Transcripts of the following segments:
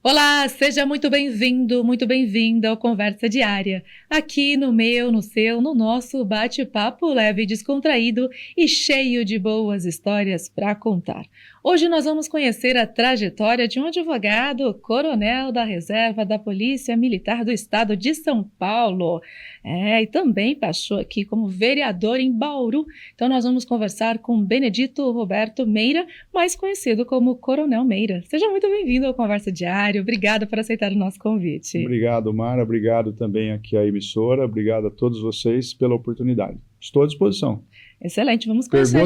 Olá, seja muito bem-vindo, muito bem-vinda ao Conversa Diária. Aqui no meu, no seu, no nosso bate-papo leve e descontraído e cheio de boas histórias para contar. Hoje nós vamos conhecer a trajetória de um advogado, coronel da Reserva da Polícia Militar do Estado de São Paulo. E também passou aqui como vereador em Bauru. Então nós vamos conversar com Benedito Roberto Meira, mais conhecido como Coronel Meira. Seja muito bem-vindo ao Conversa Diária. Obrigada por aceitar o nosso convite. Obrigado, Mara. Obrigado também aqui à emissora. Obrigado a todos vocês pela oportunidade. Estou à disposição. Excelente, vamos conhecer.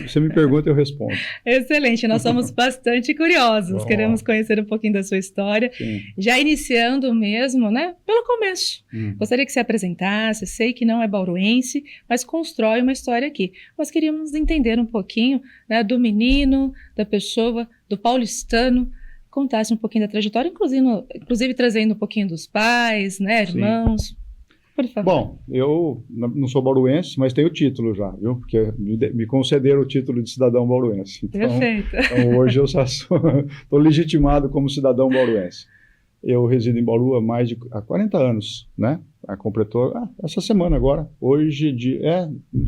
Você me pergunta, eu respondo. Excelente, nós somos bastante curiosos. Queremos conhecer um pouquinho da sua história. Sim. Já iniciando mesmo, né, pelo começo. Gostaria que se apresentasse. Sei que não é bauruense, mas constrói uma história aqui. Nós queríamos entender um pouquinho, né, do menino, da pessoa, do paulistano. Contasse um pouquinho da trajetória, inclusive trazendo um pouquinho dos pais, né, irmãos. Sim. Por favor. Bom, eu não sou bauruense, mas tenho título já, viu? Porque me concederam o título de cidadão bauruense. Então, perfeito. Então hoje eu estou legitimado como cidadão bauruense. Eu resido em Bauru há 40 anos, né? Completou essa semana agora, hoje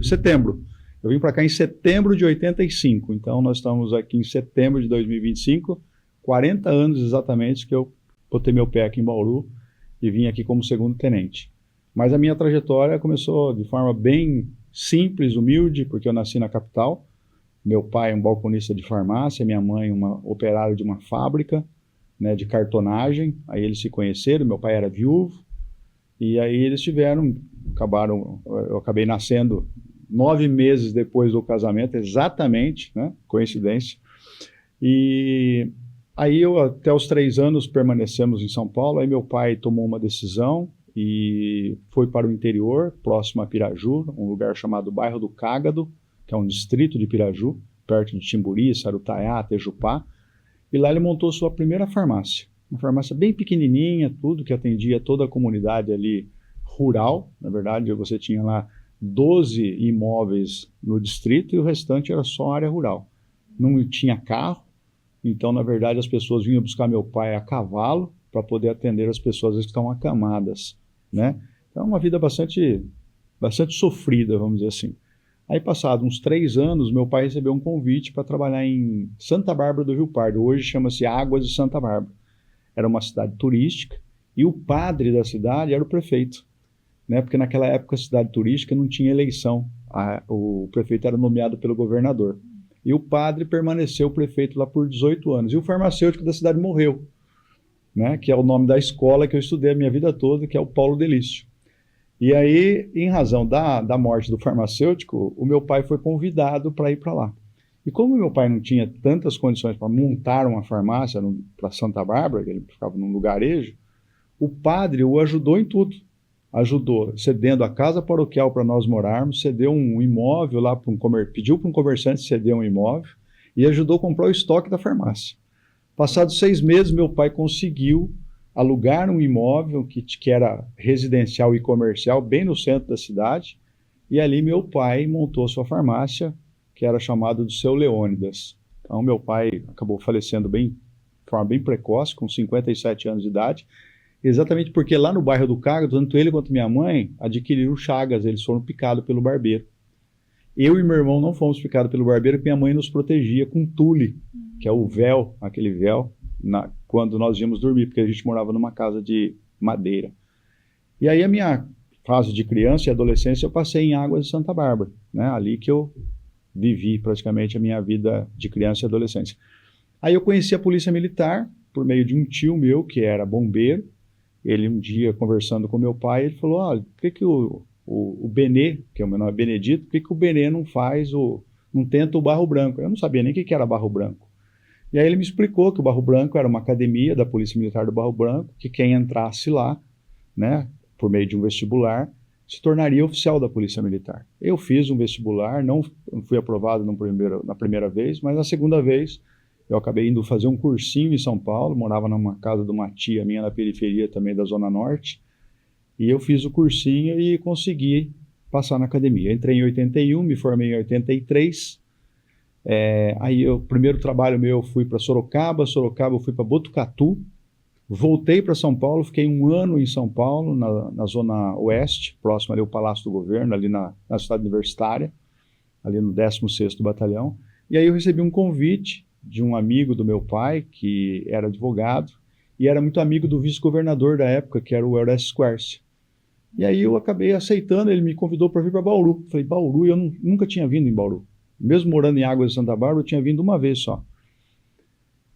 setembro. Eu vim para cá em setembro de 85, então nós estamos aqui em setembro de 2025, 40 anos exatamente que eu botei meu pé aqui em Bauru e vim aqui como segundo tenente. Mas a minha trajetória começou de forma bem simples, humilde, porque eu nasci na capital. Meu pai é um balconista de farmácia, minha mãe uma operária de uma fábrica, né, de cartonagem. Aí eles se conheceram, meu pai era viúvo, e aí eles eu acabei nascendo 9 meses depois do casamento, exatamente, né, coincidência. E aí até os 3 anos permanecemos em São Paulo, aí meu pai tomou uma decisão, e foi para o interior, próximo a Piraju, um lugar chamado Bairro do Cágado, que é um distrito de Piraju, perto de Timburi, Sarutaiá, Tejupá, e lá ele montou sua primeira farmácia, uma farmácia bem pequenininha, tudo que atendia toda a comunidade ali rural. Na verdade, você tinha lá 12 imóveis no distrito e o restante era só área rural. Não tinha carro, então, na verdade, as pessoas vinham buscar meu pai a cavalo para poder atender as pessoas que estão acamadas, né? Então, é uma vida bastante sofrida, vamos dizer assim. Aí, passados uns 3 anos, meu pai recebeu um convite para trabalhar em Santa Bárbara do Rio Pardo. Hoje chama-se Águas de Santa Bárbara. Era uma cidade turística e o padre da cidade era o prefeito, né? Porque naquela época a cidade turística não tinha eleição. O prefeito era nomeado pelo governador. E o padre permaneceu prefeito lá por 18 anos. E o farmacêutico da cidade morreu, né, que é o nome da escola que eu estudei a minha vida toda, que é o Paulo Delício. E aí, em razão da morte do farmacêutico, o meu pai foi convidado para ir para lá. E como meu pai não tinha tantas condições para montar uma farmácia para Santa Bárbara, que ele ficava num lugarejo, o padre o ajudou em tudo. Ajudou cedendo a casa paroquial para nós morarmos, cedeu um imóvel lá, pediu para um comerciante ceder um imóvel e ajudou a comprar o estoque da farmácia. Passados 6 meses, meu pai conseguiu alugar um imóvel que era residencial e comercial, bem no centro da cidade, e ali meu pai montou sua farmácia, que era chamada do Seu Leônidas. Então, meu pai acabou falecendo de forma bem precoce, com 57 anos de idade, exatamente porque lá no bairro do Cágado, tanto ele quanto minha mãe adquiriram chagas, eles foram picados pelo barbeiro. Eu e meu irmão não fomos picados pelo barbeiro, porque minha mãe nos protegia com tule, que é o véu, aquele véu, quando nós íamos dormir, porque a gente morava numa casa de madeira. E aí a minha fase de criança e adolescência eu passei em Águas de Santa Bárbara, né? Ali que eu vivi praticamente a minha vida de criança e adolescência. Aí eu conheci a Polícia Militar por meio de um tio meu, que era bombeiro. Ele um dia, conversando com meu pai, ele falou, olha, por que o Benê, que o meu nome é Benedito, por que o Benê não tenta o Barro Branco? Eu não sabia nem o que era Barro Branco. E aí ele me explicou que o Barro Branco era uma academia da Polícia Militar do Barro Branco, que quem entrasse lá, né, por meio de um vestibular, se tornaria oficial da Polícia Militar. Eu fiz um vestibular, não fui aprovado na primeira vez, mas na segunda vez eu acabei indo fazer um cursinho em São Paulo, morava numa casa de uma tia minha na periferia também da Zona Norte, e eu fiz o cursinho e consegui passar na academia. Entrei em 81, me formei em 83, Aí o primeiro trabalho meu, eu fui para Sorocaba eu fui para Botucatu, voltei para São Paulo, fiquei 1 ano em São Paulo, na zona oeste, próximo ali ao Palácio do Governo, ali na cidade universitária, ali no 16º Batalhão. E aí eu recebi um convite de um amigo do meu pai, que era advogado, e era muito amigo do vice-governador da época, que era o Horácio Squarce. E aí eu acabei aceitando, ele me convidou para vir para Bauru. Falei, Bauru, eu nunca tinha vindo em Bauru. Mesmo morando em Águas de Santa Bárbara, eu tinha vindo uma vez só.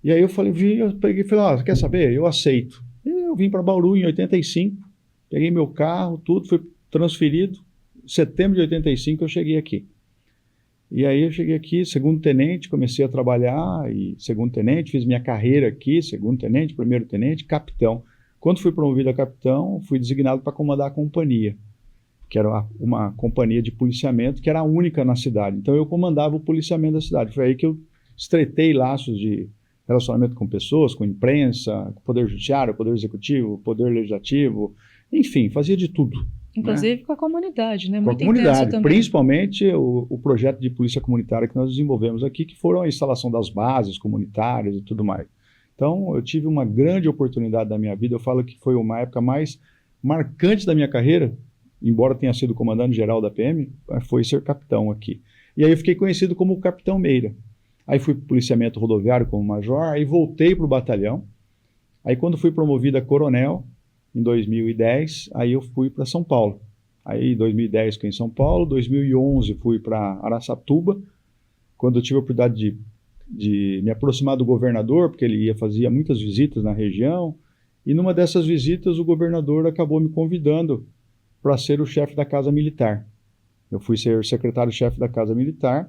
E aí eu peguei e falei, quer saber? Eu aceito. E eu vim para Bauru em 85, peguei meu carro, tudo, fui transferido. Em setembro de 85 eu cheguei aqui. E aí eu cheguei aqui, segundo-tenente, comecei a trabalhar, e segundo-tenente, fiz minha carreira aqui, segundo-tenente, primeiro-tenente, capitão. Quando fui promovido a capitão, fui designado para comandar a companhia, que era uma companhia de policiamento, que era a única na cidade. Então eu comandava o policiamento da cidade. Foi aí que eu estreitei laços de relacionamento com pessoas, com imprensa, com o Poder Judiciário, Poder Executivo, Poder Legislativo, enfim, fazia de tudo. Inclusive, né? Com a comunidade, né? Com muito a comunidade, também. Principalmente o projeto de polícia comunitária que nós desenvolvemos aqui, que foram a instalação das bases comunitárias e tudo mais. Então, eu tive uma grande oportunidade da minha vida, eu falo que foi uma época mais marcante da minha carreira, embora tenha sido comandante-geral da PM, foi ser capitão aqui. E aí eu fiquei conhecido como Capitão Meira. Aí fui para o policiamento rodoviário como major, aí voltei para o batalhão. Aí quando fui promovido a coronel, em 2010, aí eu fui para São Paulo. Aí em 2010 fiquei em São Paulo, 2011 fui para Araçatuba, quando eu tive a oportunidade de me aproximar do governador, porque ele fazia muitas visitas na região, e numa dessas visitas o governador acabou me convidando para ser o chefe da Casa Militar. Eu fui ser secretário-chefe da Casa Militar,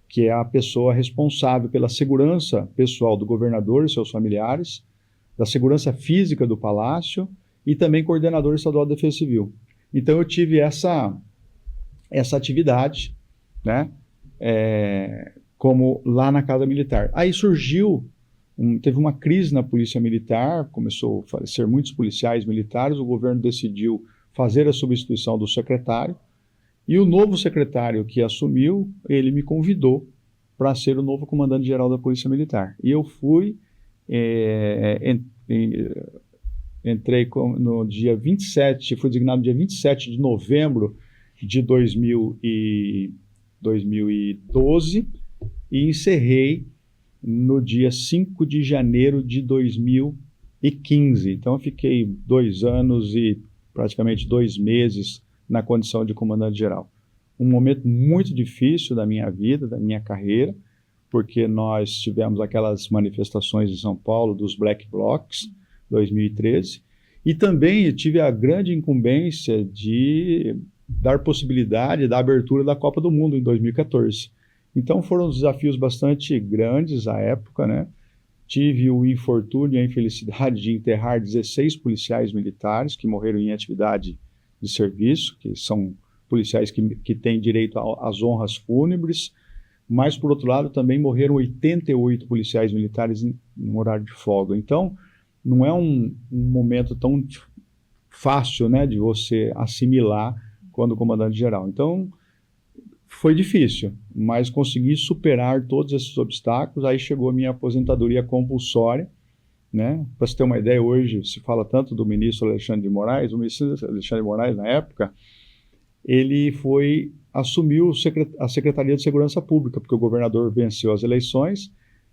que é a pessoa responsável pela segurança pessoal do governador e seus familiares, da segurança física do palácio e também coordenador estadual de Defesa Civil. Então eu tive essa atividade, né, como lá na Casa Militar. Aí teve uma crise na Polícia Militar, começou a falecer muitos policiais militares, o governo decidiu fazer a substituição do secretário, e o novo secretário que assumiu, ele me convidou para ser o novo comandante-geral da Polícia Militar. E eu fui, entrei no dia 27, fui designado no dia 27 de novembro de 2012 e encerrei no dia 5 de janeiro de 2015. Então eu fiquei 2 anos e praticamente 2 meses na condição de comandante-geral. Um momento muito difícil da minha vida, da minha carreira, porque nós tivemos aquelas manifestações em São Paulo dos Black Blocs, 2013, e também eu tive a grande incumbência de dar possibilidade da abertura da Copa do Mundo em 2014. Então foram desafios bastante grandes à época, né? Tive o infortúnio e a infelicidade de enterrar 16 policiais militares que morreram em atividade de serviço, que são policiais que têm direito às honras fúnebres, mas, por outro lado, também morreram 88 policiais militares no horário de folga. Então, não é um momento tão fácil, né, de você assimilar quando comandante-geral. Então, foi difícil, mas consegui superar todos esses obstáculos. Aí chegou a minha aposentadoria compulsória, né? Para você ter uma ideia, hoje se fala tanto do ministro Alexandre de Moraes. O ministro Alexandre de Moraes, na época, ele assumiu a Secretaria de Segurança Pública, porque o governador venceu as eleições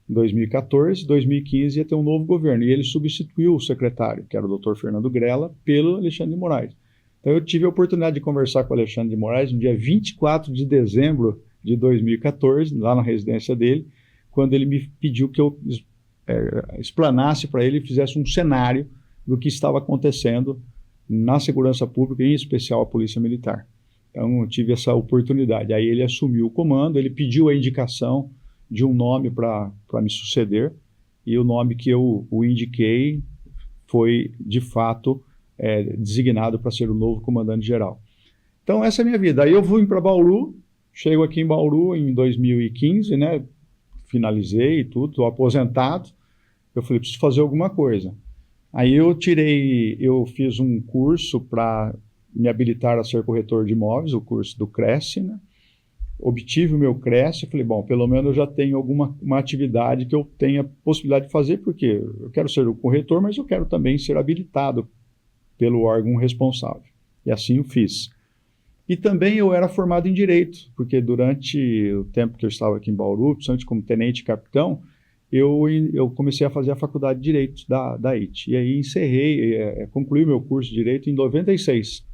em 2014, 2015 ia ter um novo governo, e ele substituiu o secretário, que era o Dr. Fernando Grella, pelo Alexandre de Moraes. Então eu tive a oportunidade de conversar com o Alexandre de Moraes no dia 24 de dezembro de 2014, lá na residência dele, quando ele me pediu que eu explanasse para ele e fizesse um cenário do que estava acontecendo na segurança pública, em especial a Polícia Militar. Então eu tive essa oportunidade. Aí ele assumiu o comando, ele pediu a indicação de um nome para me suceder, e o nome que eu o indiquei foi, de fato, designado para ser o novo comandante-geral. Então essa é a minha vida. Aí eu vim para Bauru, chego aqui em Bauru em 2015, né? Finalizei tudo, estou aposentado. Eu falei, preciso fazer alguma coisa. Aí eu fiz um curso para me habilitar a ser corretor de imóveis, o curso do Cresce, né? obtive o meu CRESS, falei, bom, pelo menos eu já tenho uma atividade que eu tenha possibilidade de fazer, porque eu quero ser o corretor, mas eu quero também ser habilitado pelo órgão responsável. E assim eu fiz. E também eu era formado em Direito, porque durante o tempo que eu estava aqui em Bauru, principalmente como tenente-capitão, eu comecei a fazer a faculdade de Direito da IT. E aí concluí meu curso de Direito em 96.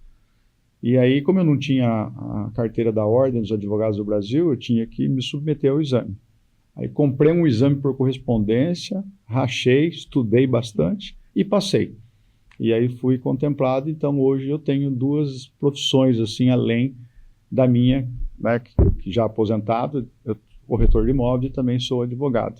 E aí, como eu não tinha a carteira da Ordem dos Advogados do Brasil, eu tinha que me submeter ao exame. Aí comprei um exame por correspondência, rachei, estudei bastante e passei. E aí fui contemplado, então hoje eu tenho 2 profissões, assim, além da minha, né, que já aposentado, eu sou corretor de imóveis e também sou advogado.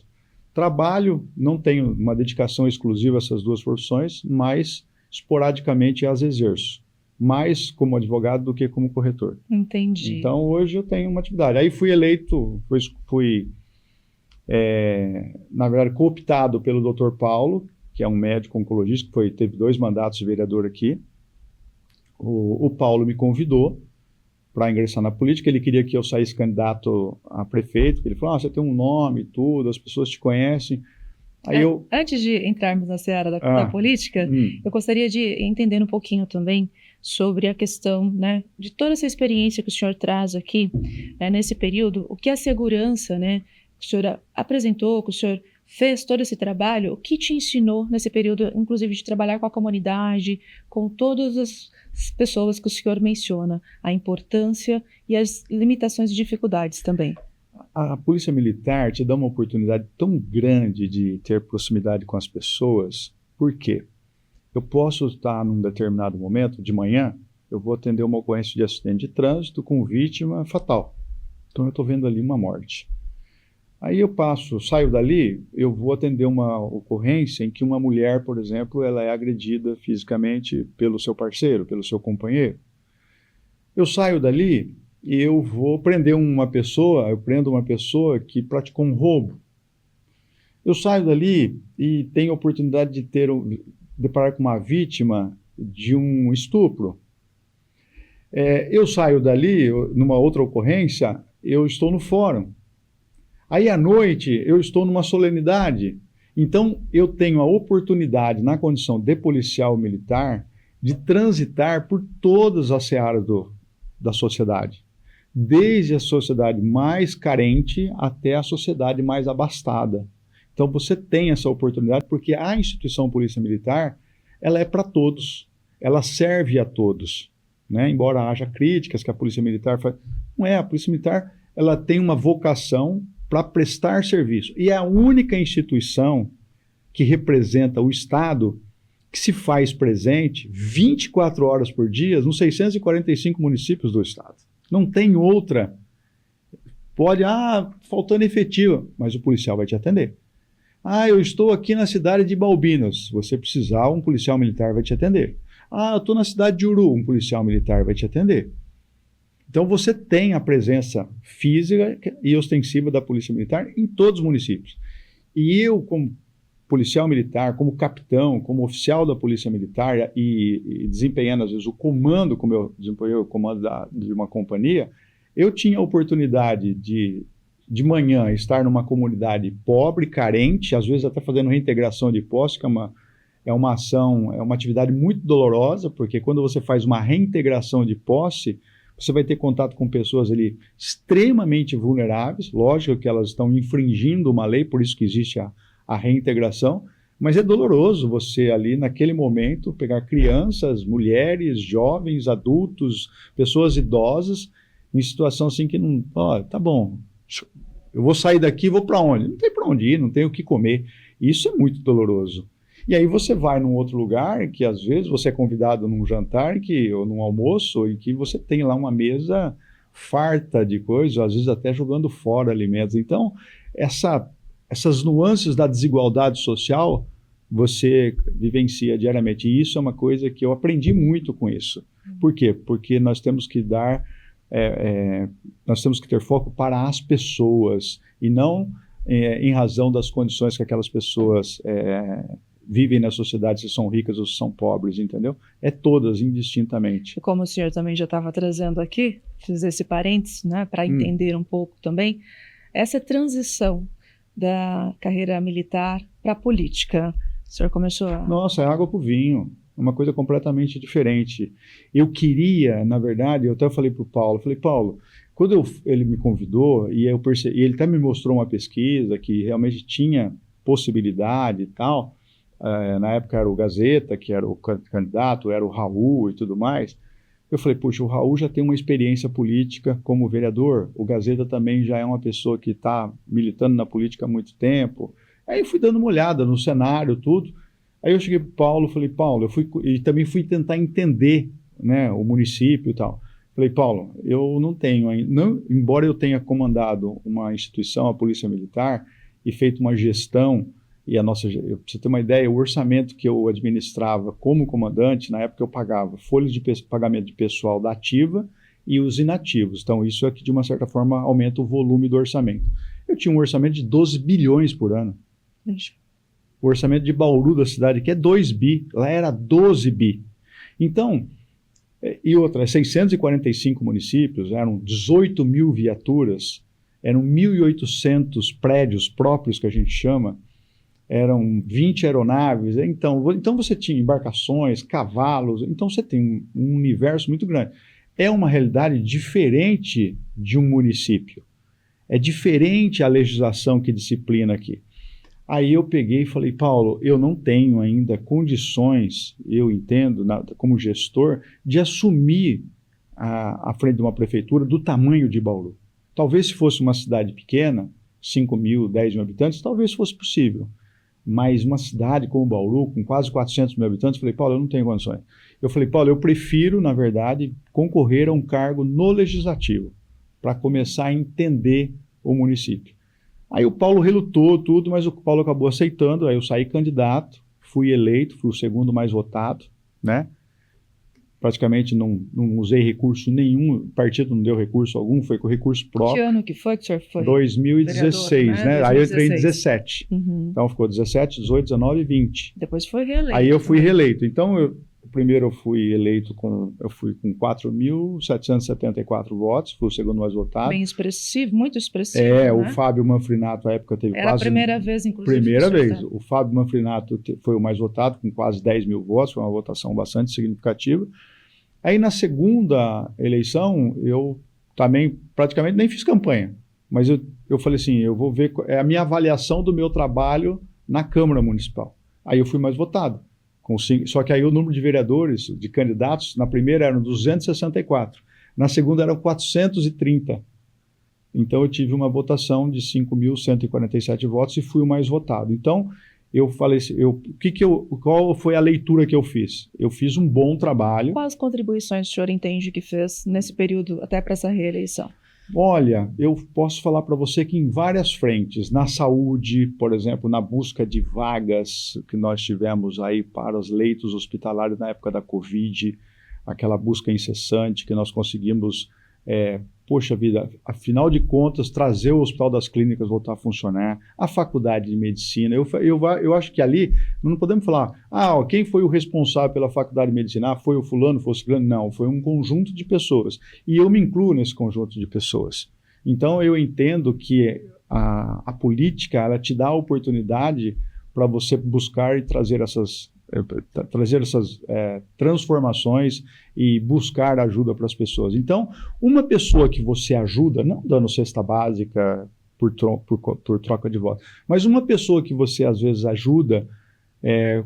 Trabalho, não tenho uma dedicação exclusiva a essas 2 profissões, mas esporadicamente as exerço. Mais como advogado do que como corretor. Entendi. Então, hoje eu tenho uma atividade. Aí fui eleito, na verdade, cooptado pelo Dr. Paulo, que é um médico oncologista, que teve 2 mandatos de vereador aqui. O Paulo me convidou para ingressar na política. Ele queria que eu saísse candidato a prefeito. Ele falou, você tem um nome e tudo, as pessoas te conhecem. Antes de entrarmos na seara da política, eu gostaria de entender um pouquinho também sobre a questão, né, de toda essa experiência que o senhor traz aqui, nesse período, o que a segurança, né, que o senhor apresentou, que o senhor fez todo esse trabalho, o que te ensinou nesse período, inclusive de trabalhar com a comunidade, com todas as pessoas que o senhor menciona, a importância e as limitações e dificuldades também. A Polícia Militar te dá uma oportunidade tão grande de ter proximidade com as pessoas. Por quê? Eu posso estar num determinado momento, de manhã, eu vou atender uma ocorrência de acidente de trânsito com vítima fatal. Então eu estou vendo ali uma morte. Aí eu saio dali, eu vou atender uma ocorrência em que uma mulher, por exemplo, ela é agredida fisicamente pelo seu parceiro, pelo seu companheiro. Eu saio dali e eu vou prender eu prendo uma pessoa que praticou um roubo. Eu saio dali e tenho a oportunidade de deparar com uma vítima de um estupro. Eu saio dali, numa outra ocorrência, eu estou no fórum. Aí à noite eu estou numa solenidade. Então eu tenho a oportunidade, na condição de policial militar, de transitar por todas as searas da sociedade. Desde a sociedade mais carente até a sociedade mais abastada. Então você tem essa oportunidade porque a instituição Polícia Militar, ela é para todos, ela serve a todos, né? Embora haja críticas que a Polícia Militar faz, não é, a Polícia Militar ela tem uma vocação para prestar serviço e é a única instituição que representa o Estado que se faz presente 24 horas por dia nos 645 municípios do Estado. Não tem outra. Pode, faltando efetivo, mas o policial vai te atender. Eu estou aqui na cidade de Balbinos. Se você precisar, um policial militar vai te atender. Eu estou na cidade de Uru, um policial militar vai te atender. Então você tem a presença física e ostensiva da Polícia Militar em todos os municípios. E eu, como policial militar, como capitão, como oficial da Polícia Militar e desempenhando às vezes o comando, como eu desempenhei o comando de uma companhia, eu tinha a oportunidade de manhã estar numa comunidade pobre, carente, às vezes até fazendo reintegração de posse, que é uma ação, é uma atividade muito dolorosa, porque quando você faz uma reintegração de posse, você vai ter contato com pessoas ali extremamente vulneráveis, lógico que elas estão infringindo uma lei, por isso que existe a reintegração, mas é doloroso você ali naquele momento pegar crianças, mulheres, jovens, adultos, pessoas idosas, em situação assim que não, tá bom, eu vou sair daqui e vou para onde? Não tem para onde ir, não tem o que comer. Isso é muito doloroso. E aí você vai num outro lugar que às vezes você é convidado num jantar ou num almoço em que você tem lá uma mesa farta de coisas, às vezes até jogando fora alimentos. Então, essas nuances da desigualdade social você vivencia diariamente. E isso é uma coisa que eu aprendi muito com isso. Por quê? Porque nós temos que nós temos que ter foco para as pessoas e não em razão das condições que aquelas pessoas vivem na sociedade, se são ricas ou se são pobres, entendeu? É todas, indistintamente. E como o senhor também já estava trazendo aqui, fiz esse parênteses, né, para entender um pouco também, essa transição da carreira militar para a política, o senhor começou a... Nossa, é água para o vinho, uma coisa completamente diferente. Eu queria, na verdade, eu até falei para o Paulo, Paulo, quando ele me convidou, e ele até me mostrou uma pesquisa que realmente tinha possibilidade e tal, na época era o Gazeta, que era o candidato, era o Raul e tudo mais, eu falei, puxa, o Raul já tem uma experiência política como vereador, o Gazeta também já é uma pessoa que está militando na política há muito tempo. Aí fui dando uma olhada no cenário, tudo. Aí eu cheguei para o Paulo, falei, Paulo, e também fui tentar entender, né, o município e tal. Falei, Paulo, eu não tenho ainda, embora eu tenha comandado uma instituição, a Polícia Militar, e feito uma gestão, e para você ter uma ideia, o orçamento que eu administrava como comandante, na época eu pagava folhas de pagamento de pessoal da ativa e os inativos. Então isso aqui, de uma certa forma, aumenta o volume do orçamento. Eu tinha um orçamento de 12 bilhões por ano. O orçamento de Bauru da cidade, que é 2 bi, lá era 12 bi. Então, e outra, 645 municípios, eram 18 mil viaturas, eram 1.800 prédios próprios, que a gente chama, eram 20 aeronaves, então você tinha embarcações, cavalos, então você tem um universo muito grande. É uma realidade diferente de um município. É diferente a legislação que disciplina aqui. Aí eu peguei e falei, Paulo, eu não tenho ainda condições, eu entendo, como gestor, de assumir a frente de uma prefeitura do tamanho de Bauru. Talvez se fosse uma cidade pequena, 5 mil, 10 mil habitantes, talvez fosse possível. Mas uma cidade como Bauru, com quase 400 mil habitantes, eu falei, Paulo, eu não tenho condições. Eu falei, Paulo, eu prefiro, na verdade, concorrer a um cargo no Legislativo, para começar a entender o município. Aí o Paulo relutou tudo, mas o Paulo acabou aceitando, aí eu saí candidato, fui eleito, fui o segundo mais votado, né? Praticamente não usei recurso nenhum, o partido não deu recurso algum, foi com recurso próprio. Que ano que foi que o senhor foi? 2016, vereador, né? 2016. Aí eu entrei em 17. Uhum. Então ficou 17, 18, 19 e 20. Depois foi reeleito. Aí eu fui reeleito. Então, primeiro eu fui eleito com 4.774 votos, fui o segundo mais votado. Bem expressivo, muito expressivo. Né? O Fábio Manfrinato, à época, teve Era quase... a primeira vez, inclusive. Primeira vez. O Fábio Manfrinato foi o mais votado, com quase 10 mil votos, foi uma votação bastante significativa. Aí, na segunda eleição, eu também praticamente nem fiz campanha, mas eu falei assim, eu vou ver, é a minha avaliação do meu trabalho na Câmara Municipal. Aí eu fui mais votado. Só que aí o número de vereadores, de candidatos, na primeira eram 264, na segunda eram 430. Então eu tive uma votação de 5.147 votos e fui o mais votado. Então eu falei assim, qual foi a leitura que eu fiz? Eu fiz um bom trabalho. Quais contribuições o senhor entende que fez nesse período até para essa reeleição? Olha, eu posso falar para você que em várias frentes, na saúde, por exemplo, na busca de vagas que nós tivemos aí para os leitos hospitalares na época da Covid, aquela busca incessante que nós conseguimos, poxa vida, afinal de contas, trazer o Hospital das Clínicas voltar a funcionar, a Faculdade de Medicina. Eu acho que ali, não podemos falar, quem foi o responsável pela Faculdade de Medicina? Foi o fulano, foi o ciclano? Não, foi um conjunto de pessoas. E eu me incluo nesse conjunto de pessoas. Então, eu entendo que a política, ela te dá a oportunidade para você buscar e trazer essas transformações e buscar ajuda para as pessoas. Então, uma pessoa que você ajuda, não dando cesta básica por troca de voto, mas uma pessoa que você às vezes ajuda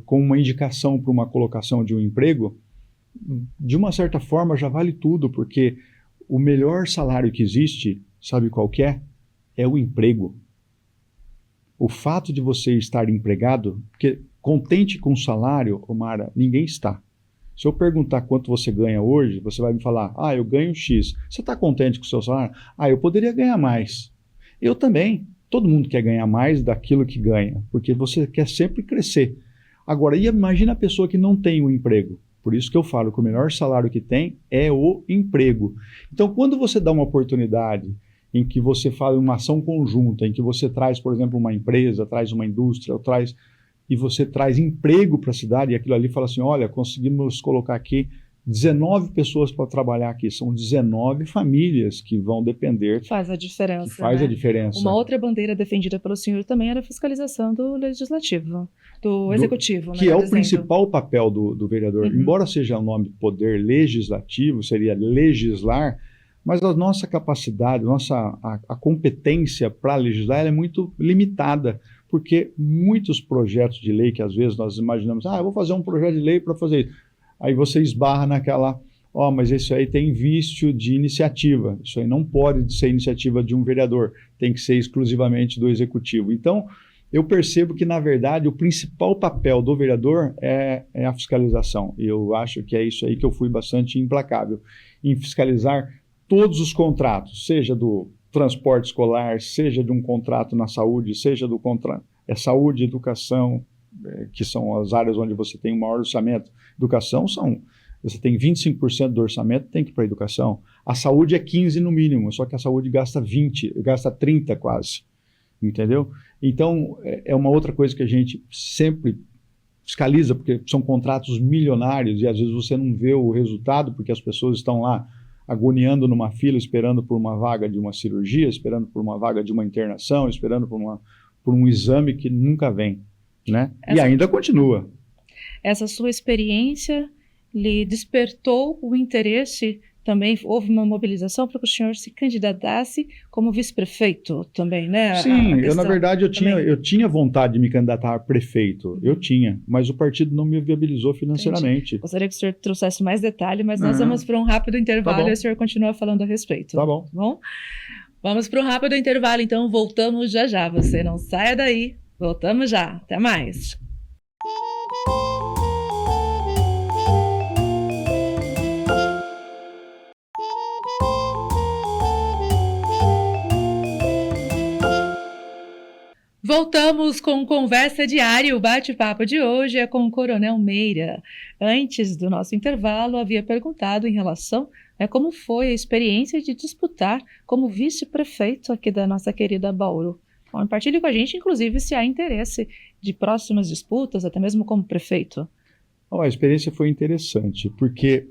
com uma indicação para uma colocação de um emprego, de uma certa forma já vale tudo, porque o melhor salário que existe, sabe qual que é? É o emprego. O fato de você estar empregado, porque contente com o salário, Omara, ninguém está. Se eu perguntar quanto você ganha hoje, você vai me falar, eu ganho X. Você está contente com o seu salário? Eu poderia ganhar mais. Eu também. Todo mundo quer ganhar mais daquilo que ganha, porque você quer sempre crescer. Agora, imagina a pessoa que não tem um emprego. Por isso que eu falo que o melhor salário que tem é o emprego. Então, quando você dá uma oportunidade em que você faz uma ação conjunta, em que você traz, por exemplo, uma empresa, traz uma indústria, ou traz e você traz emprego para a cidade, e aquilo ali fala assim, olha, conseguimos colocar aqui 19 pessoas para trabalhar aqui, são 19 famílias que vão depender. Faz a diferença, que faz né? a diferença. Uma outra bandeira defendida pelo senhor também era a fiscalização do legislativo, do executivo. Que é o principal papel do vereador. Uhum. Embora seja o nome poder legislativo, seria legislar, mas a nossa capacidade, a competência para legislar ela é muito limitada, porque muitos projetos de lei que às vezes nós imaginamos, eu vou fazer um projeto de lei para fazer isso. Aí você esbarra naquela, mas isso aí tem vício de iniciativa, isso aí não pode ser iniciativa de um vereador, tem que ser exclusivamente do executivo. Então, eu percebo que, na verdade, o principal papel do vereador é a fiscalização. E eu acho que é isso aí que eu fui bastante implacável, em fiscalizar todos os contratos, seja do transporte escolar, seja de um contrato na saúde, seja do contrato, saúde, educação, que são as áreas onde você tem o maior orçamento. Educação você tem 25% do orçamento tem que ir para a educação. A saúde é 15% no mínimo, só que a saúde gasta 30% quase, entendeu? Então, é uma outra coisa que a gente sempre fiscaliza, porque são contratos milionários e às vezes você não vê o resultado, porque as pessoas estão lá agoniando numa fila, esperando por uma vaga de uma cirurgia, esperando por uma vaga de uma internação, esperando por um exame que nunca vem. Né? E ainda continua. Essa sua experiência lhe despertou o interesse também? Houve uma mobilização para que o senhor se candidatasse como vice-prefeito também, né? Sim, na verdade eu tinha vontade de me candidatar a prefeito, eu tinha, mas o partido não me viabilizou financeiramente. Entendi. Gostaria que o senhor trouxesse mais detalhe, mas nós vamos para um rápido intervalo e o senhor continua falando a respeito. Tá bom. Vamos para um rápido intervalo, então voltamos já já. Você não saia daí. Voltamos já. Até mais. Voltamos com Conversa Diária. O bate-papo de hoje é com o Coronel Meira. Antes do nosso intervalo, havia perguntado em relação a como foi a experiência de disputar como vice-prefeito aqui da nossa querida Bauru. Compartilhe com a gente, inclusive, se há interesse de próximas disputas, até mesmo como prefeito. A experiência foi interessante, porque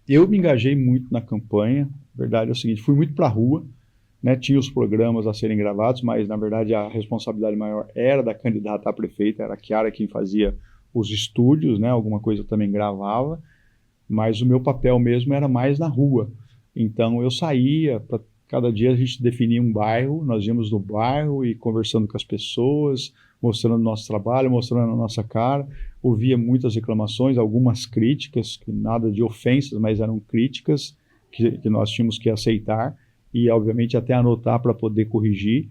eu me engajei muito na campanha. A verdade é o seguinte, fui muito para a rua, né, tinha os programas a serem gravados, mas, na verdade, a responsabilidade maior era da candidata a prefeita, era a Chiara quem fazia os estúdios, né, alguma coisa eu também gravava, mas o meu papel mesmo era mais na rua. Então, eu saía para... Cada dia a gente definia um bairro, nós íamos no bairro e conversando com as pessoas, mostrando o nosso trabalho, mostrando a nossa cara. Ouvia muitas reclamações, algumas críticas, que nada de ofensas, mas eram críticas que nós tínhamos que aceitar e, obviamente, até anotar para poder corrigir.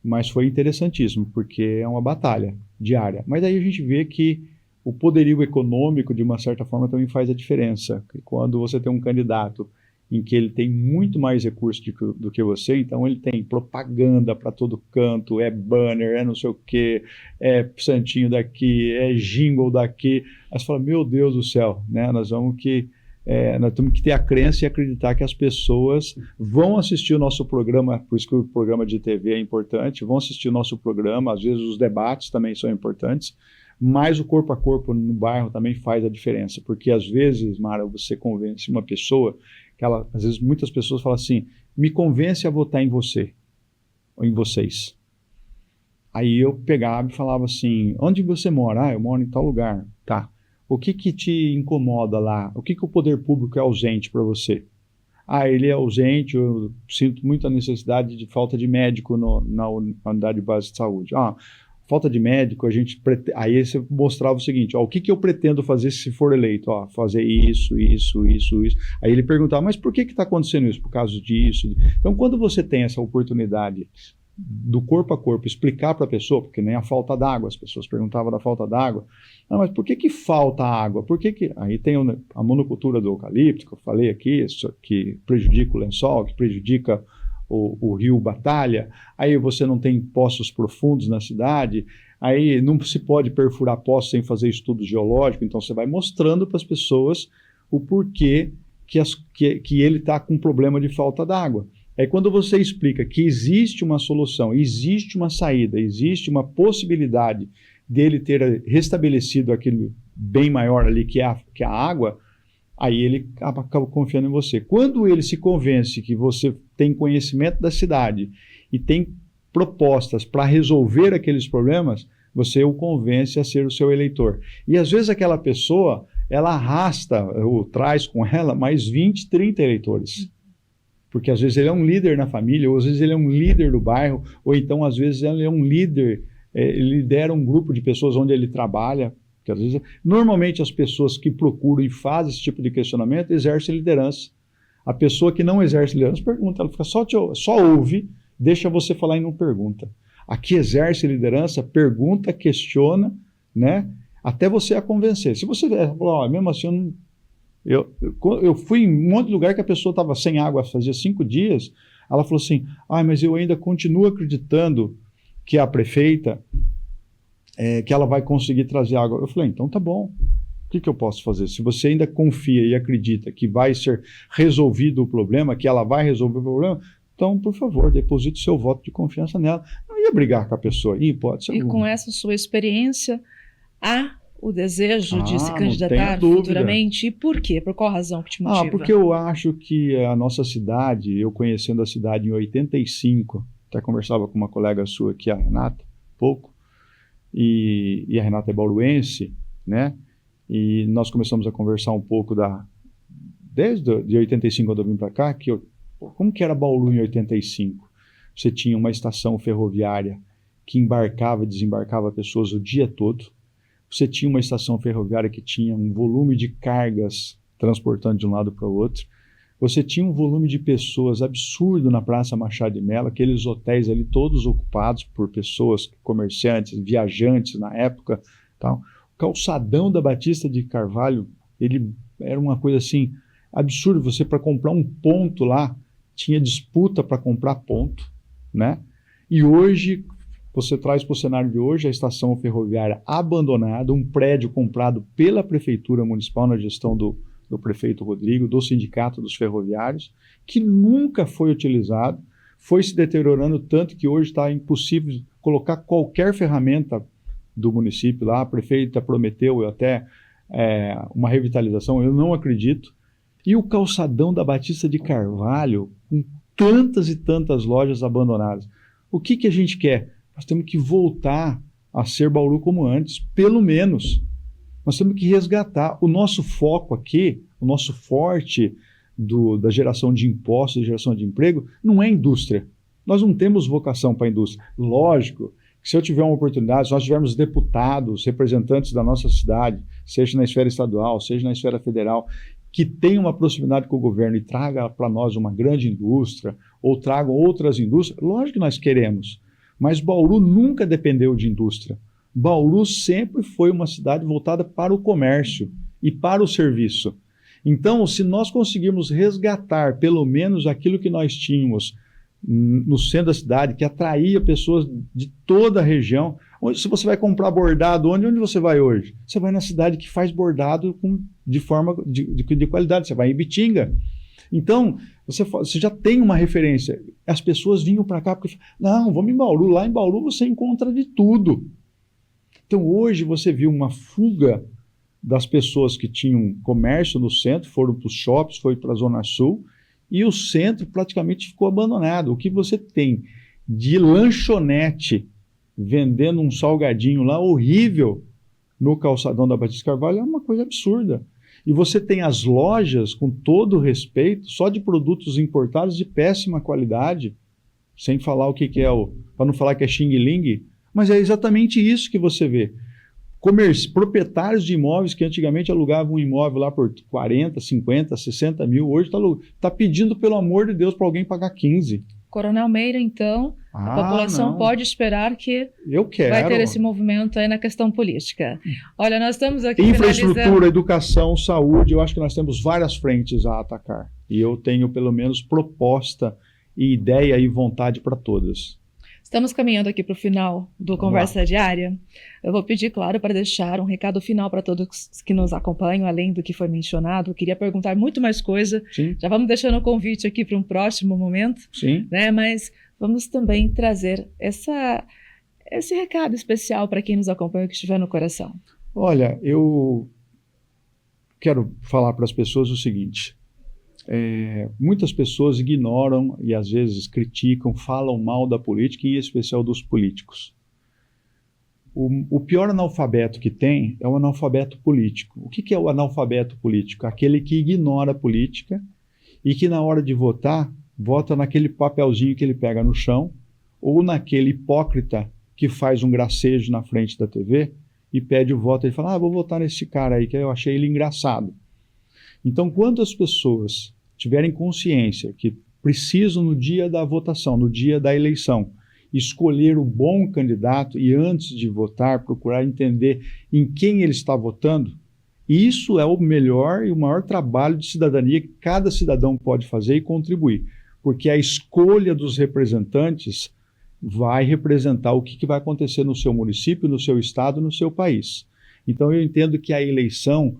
Mas foi interessantíssimo, porque é uma batalha diária. Mas aí a gente vê que o poderio econômico, de uma certa forma, também faz a diferença. Quando você tem um candidato em que ele tem muito mais recursos do que você, então ele tem propaganda para todo canto, é banner, é não sei o quê, é santinho daqui, é jingle daqui. Aí você fala, meu Deus do céu, né? Nós temos que ter a crença e acreditar que as pessoas vão assistir o nosso programa, por isso que o programa de TV é importante, vão assistir o nosso programa, às vezes os debates também são importantes, mas o corpo a corpo no bairro também faz a diferença, porque às vezes, Mara, você convence uma pessoa às vezes muitas pessoas falam assim, me convence a votar em você, ou em vocês. Aí eu pegava e falava assim, onde você mora? Eu moro em tal lugar. Tá. O que te incomoda lá? O que o poder público é ausente para você? Ele é ausente, eu sinto muita necessidade de falta de médico na unidade básica de saúde. Falta de médico, aí você mostrava o seguinte, o que eu pretendo fazer se for eleito? Fazer isso. Aí ele perguntava, mas por que está acontecendo isso? Por causa disso. Então, quando você tem essa oportunidade do corpo a corpo, explicar para a pessoa, porque nem a falta d'água, as pessoas perguntavam da falta d'água, mas por que falta água? Aí tem a monocultura do eucalipto, que eu falei aqui, que prejudica o lençol, que prejudica o rio Batalha, aí você não tem poços profundos na cidade, aí não se pode perfurar poços sem fazer estudo geológico, então você vai mostrando para as pessoas o porquê que ele está com problema de falta d'água. Aí quando você explica que existe uma solução, existe uma saída, existe uma possibilidade dele ter restabelecido aquele bem maior ali que é a água, aí ele acaba confiando em você. Quando ele se convence que você tem conhecimento da cidade e tem propostas para resolver aqueles problemas, você o convence a ser o seu eleitor. E às vezes aquela pessoa, ela arrasta ou traz com ela mais 20, 30 eleitores. Porque às vezes ele é um líder na família, ou às vezes ele é um líder do bairro, ou então às vezes ele é um líder, ele lidera um grupo de pessoas onde ele trabalha. Que às vezes, normalmente as pessoas que procuram e fazem esse tipo de questionamento exercem liderança. A pessoa que não exerce liderança pergunta, ela fica só ouve, deixa você falar e não pergunta. A que exerce liderança, pergunta, questiona, né? Até você a convencer. Se você falar, mesmo assim, eu fui em um monte de lugar que a pessoa estava sem água fazia 5 dias, ela falou assim, mas eu ainda continuo acreditando que a prefeita, que ela vai conseguir trazer água. Eu falei, então tá bom. O que eu posso fazer? Se você ainda confia e acredita que vai ser resolvido o problema, que ela vai resolver o problema, então, por favor, deposite seu voto de confiança nela. Não ia brigar com a pessoa, em hipótese alguma. E com essa sua experiência, há o desejo de se não candidatar tenha dúvida. futuramente? E por quê? Por qual razão que te motiva? Porque eu acho que a nossa cidade, eu conhecendo a cidade em 85, até conversava com uma colega sua aqui, a Renata, pouco, e a Renata é bauruense, né? E nós começamos a conversar um pouco desde de 85, quando eu vim para cá, como que era Bauru em 85? Você tinha uma estação ferroviária que embarcava e desembarcava pessoas o dia todo. Você tinha uma estação ferroviária que tinha um volume de cargas transportando de um lado para o outro. Você tinha um volume de pessoas absurdo na Praça Machado de Mello, aqueles hotéis ali todos ocupados por pessoas, comerciantes, viajantes na época. Tal. O calçadão da Batista de Carvalho, ele era uma coisa assim absurda. Você, para comprar um ponto lá, tinha disputa para comprar ponto, né? E hoje, você traz para o cenário de hoje a estação ferroviária abandonada, um prédio comprado pela Prefeitura Municipal na gestão do prefeito Rodrigo, do Sindicato dos Ferroviários, que nunca foi utilizado, foi se deteriorando tanto que hoje está impossível colocar qualquer ferramenta do município lá. A prefeita prometeu até uma revitalização, eu não acredito. E o calçadão da Batista de Carvalho, com tantas e tantas lojas abandonadas. O que a gente quer? Nós temos que voltar a ser Bauru como antes, pelo menos. Nós temos que resgatar. O nosso foco aqui, o nosso forte da geração de impostos, da geração de emprego, não é indústria. Nós não temos vocação para a indústria. Lógico que se eu tiver uma oportunidade, se nós tivermos deputados, representantes da nossa cidade, seja na esfera estadual, seja na esfera federal, que tenham uma proximidade com o governo e traga para nós uma grande indústria, ou tragam outras indústrias, lógico que nós queremos. Mas Bauru nunca dependeu de indústria. Bauru sempre foi uma cidade voltada para o comércio e para o serviço. Então, se nós conseguirmos resgatar pelo menos aquilo que nós tínhamos no centro da cidade, que atraía pessoas de toda a região, se você vai comprar bordado, onde você vai hoje? Você vai na cidade que faz bordado de forma de qualidade, você vai em Bitinga. Então, você já tem uma referência. As pessoas vinham para cá porque, não, vamos em Bauru. Lá em Bauru você encontra de tudo. Então, hoje você viu uma fuga das pessoas que tinham comércio no centro, foram para os shoppings, foi para a Zona Sul, e o centro praticamente ficou abandonado. O que você tem de lanchonete vendendo um salgadinho lá horrível no calçadão da Batista Carvalho é uma coisa absurda. E você tem as lojas, com todo o respeito, só de produtos importados de péssima qualidade, sem falar o que é para não falar que é xing-ling, mas é exatamente isso que você vê. Proprietários de imóveis que antigamente alugavam um imóvel lá por 40, 50, 60 mil, hoje está pedindo, pelo amor de Deus, para alguém pagar 15. Coronel Meira, então, a população pode esperar que vai ter esse movimento aí na questão política. Olha, nós estamos aqui infraestrutura, educação, saúde, eu acho que nós temos várias frentes a atacar. E eu tenho, pelo menos, proposta e ideia e vontade para todas. Estamos caminhando aqui para o final do Conversa Diária. Eu vou pedir, claro, para deixar um recado final para todos que nos acompanham, além do que foi mencionado. Eu queria perguntar muito mais coisa. Sim. Já vamos deixando o convite aqui para um próximo momento. Sim. Né? Mas vamos também trazer esse recado especial para quem nos acompanha, que estiver no coração. Olha, eu quero falar para as pessoas o seguinte: muitas pessoas ignoram e às vezes criticam, falam mal da política, e em especial dos políticos. O pior analfabeto que tem é o analfabeto político. O que é o analfabeto político? Aquele que ignora a política e que na hora de votar, vota naquele papelzinho que ele pega no chão ou naquele hipócrita que faz um gracejo na frente da TV e pede o voto e fala: vou votar nesse cara aí que eu achei ele engraçado. Então, quando as pessoas tiverem consciência que precisam no dia da votação, no dia da eleição, escolher o bom candidato e antes de votar, procurar entender em quem ele está votando, isso é o melhor e o maior trabalho de cidadania que cada cidadão pode fazer e contribuir, porque a escolha dos representantes vai representar o que vai acontecer no seu município, no seu estado, no seu país. Então eu entendo que a eleição,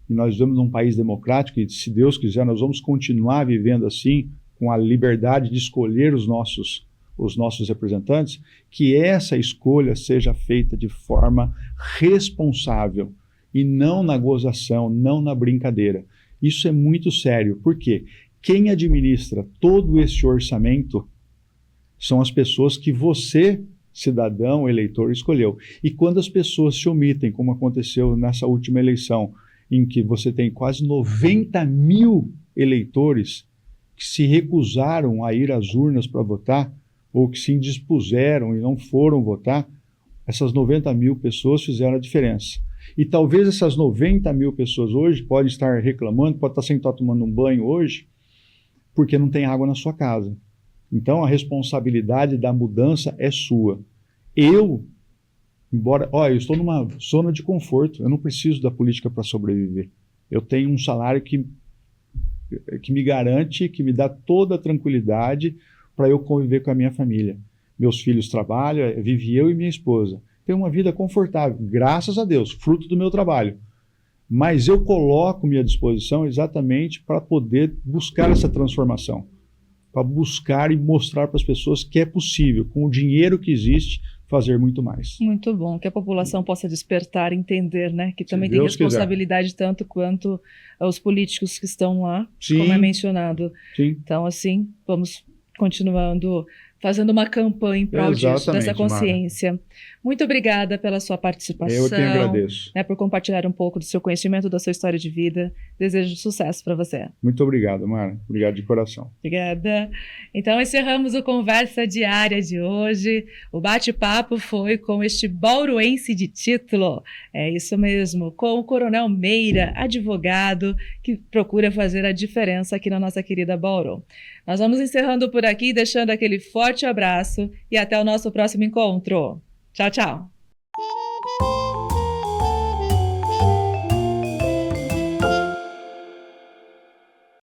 e nós vivemos num país democrático, e se Deus quiser nós vamos continuar vivendo assim, com a liberdade de escolher os nossos representantes, que essa escolha seja feita de forma responsável e não na gozação, não na brincadeira. Isso é muito sério, porque quem administra todo esse orçamento são as pessoas que você, cidadão, eleitor, escolheu. E quando as pessoas se omitem, como aconteceu nessa última eleição, em que você tem quase 90 mil eleitores que se recusaram a ir às urnas para votar, ou que se indispuseram e não foram votar, essas 90 mil pessoas fizeram a diferença. E talvez essas 90 mil pessoas hoje podem estar reclamando, pode estar sem estar tomando um banho hoje, porque não tem água na sua casa. Então a responsabilidade da mudança é sua. Eu estou numa zona de conforto, eu não preciso da política para sobreviver. Eu tenho um salário que me garante, que me dá toda a tranquilidade para eu conviver com a minha família. Meus filhos trabalham, vive eu e minha esposa. Tenho uma vida confortável, graças a Deus, fruto do meu trabalho. Mas eu coloco-me à disposição exatamente para poder buscar essa transformação, para buscar e mostrar para as pessoas que é possível, com o dinheiro que existe, fazer muito mais. Muito bom, que a população possa despertar, entender, né, que também tem responsabilidade tanto quanto os políticos que estão lá, sim, como é mencionado. Sim. Então, assim, vamos continuando fazendo uma campanha em prol disso, dessa consciência. Mara, muito obrigada pela sua participação. Eu que agradeço. Por compartilhar um pouco do seu conhecimento, da sua história de vida. Desejo sucesso para você. Muito obrigado, Mara. Obrigado de coração. Obrigada. Então, encerramos o Conversa Diária de hoje. O bate-papo foi com este bauruense de título. É isso mesmo, com o Coronel Meira, advogado, que procura fazer a diferença aqui na nossa querida Bauru. Nós vamos encerrando por aqui, deixando aquele forte abraço e até o nosso próximo encontro. Tchau, tchau.